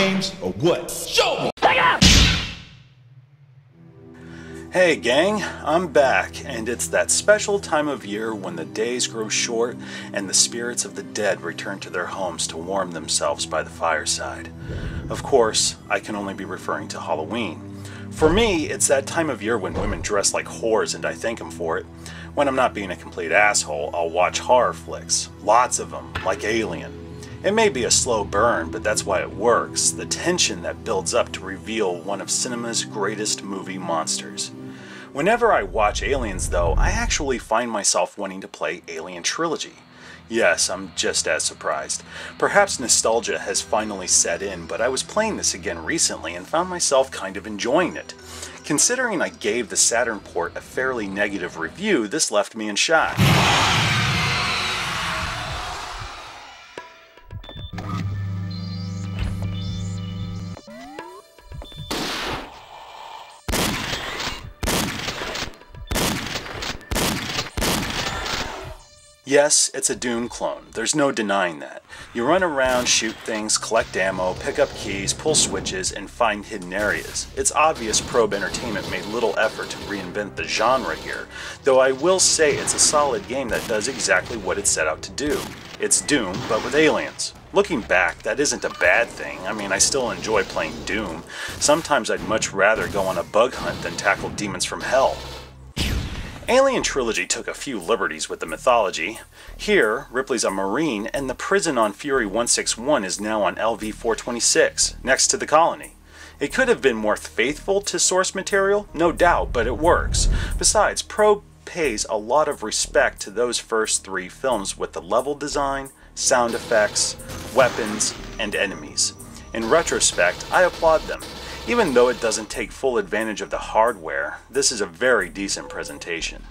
games or what? Show me! Hey gang, I'm back, and it's that special time of year when the days grow short and the spirits of the dead return to their homes to warm themselves by the fireside. Of course, I can only be referring to Halloween. For me, it's that time of year when women dress like whores and I thank them for it. When I'm not being a complete asshole, I'll watch horror flicks. Lots of them, like Alien. It may be a slow burn, but that's why it works. The tension that builds up to reveal one of cinema's greatest movie monsters. Whenever I watch Aliens, though, I actually find myself wanting to play Alien Trilogy. Yes, I'm just as surprised. Perhaps nostalgia has finally set in, but I was playing this again recently and found myself kind of enjoying it. Considering I gave the Saturn port a fairly negative review, this left me in shock. Yes, it's a Doom clone. There's no denying that. You run around, shoot things, collect ammo, pick up keys, pull switches, and find hidden areas. It's obvious Probe Entertainment made little effort to reinvent the genre here, though I will say it's a solid game that does exactly what it set out to do. It's Doom, but with aliens. Looking back, that isn't a bad thing. I mean, I still enjoy playing Doom. Sometimes I'd much rather go on a bug hunt than tackle demons from hell. Alien Trilogy took a few liberties with the mythology. Here, Ripley's a Marine, and the prison on Fury 161 is now on LV-426, next to the colony. It could have been more faithful to source material, no doubt, but it works. Besides, Probe pays a lot of respect to those first three films with the level design, sound effects, weapons, and enemies. In retrospect, I applaud them. Even though it doesn't take full advantage of the hardware, this is a very decent presentation.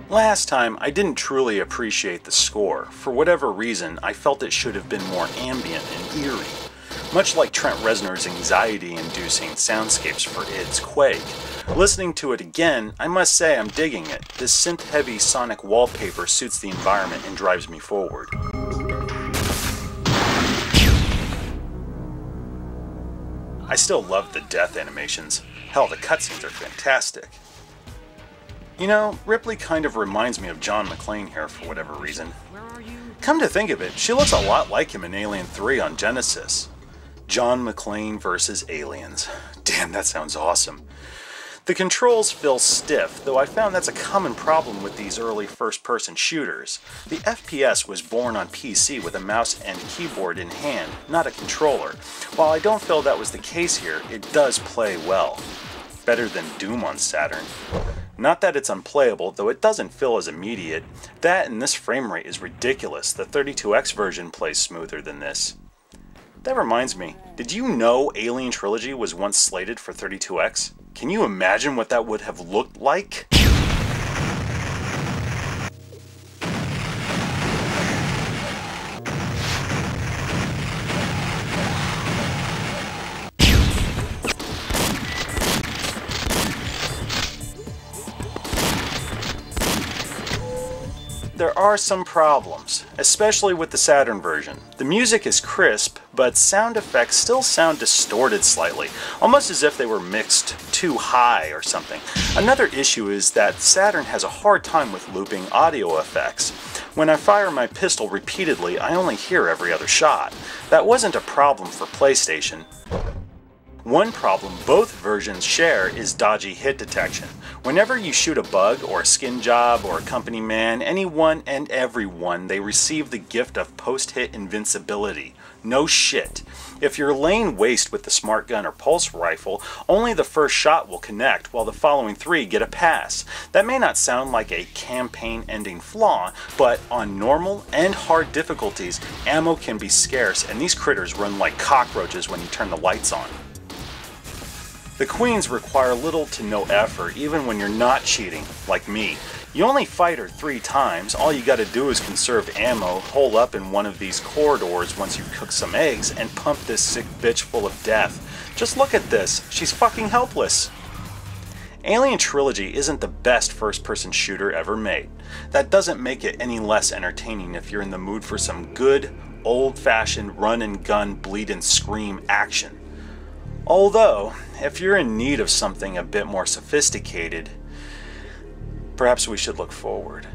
Last time, I didn't truly appreciate the score. For whatever reason, I felt it should have been more ambient and eerie. Much like Trent Reznor's anxiety-inducing soundscapes for id's Quake. Listening to it again, I must say I'm digging it. This synth-heavy sonic wallpaper suits the environment and drives me forward. I still love the death animations. Hell, the cutscenes are fantastic. You know, Ripley kind of reminds me of John McClane here for whatever reason. Come to think of it, she looks a lot like him in Alien 3 on Genesis. John McClane versus aliens. Damn, that sounds awesome. The controls feel stiff, though I found that's a common problem with these early first-person shooters. The FPS was born on PC with a mouse and keyboard in hand, not a controller. While I don't feel that was the case here, it does play well. Better than Doom on Saturn. Not that it's unplayable, though it doesn't feel as immediate. That and this frame rate is ridiculous. The 32X version plays smoother than this. That reminds me, did you know Alien Trilogy was once slated for 32X? Can you imagine what that would have looked like? There are some problems, especially with the Saturn version. The music is crisp, but sound effects still sound distorted slightly, almost as if they were mixed too high or something. Another issue is that Saturn has a hard time with looping audio effects. When I fire my pistol repeatedly, I only hear every other shot. That wasn't a problem for PlayStation. One problem both versions share is dodgy hit detection. Whenever you shoot a bug, or a skin job, or a company man, anyone and everyone, they receive the gift of post-hit invincibility. No shit. If you're laying waste with the smart gun or pulse rifle, only the first shot will connect, while the following three get a pass. That may not sound like a campaign-ending flaw, but on normal and hard difficulties, ammo can be scarce, and these critters run like cockroaches when you turn the lights on. The queens require little to no effort, even when you're not cheating, like me. You only fight her 3 times, all you gotta do is conserve ammo, hole up in one of these corridors once you've cooked some eggs, and pump this sick bitch full of death. Just look at this. She's fucking helpless. Alien Trilogy isn't the best first-person shooter ever made. That doesn't make it any less entertaining if you're in the mood for some good, old-fashioned run-and-gun, bleed-and-scream action. Although, if you're in need of something a bit more sophisticated, perhaps we should look forward.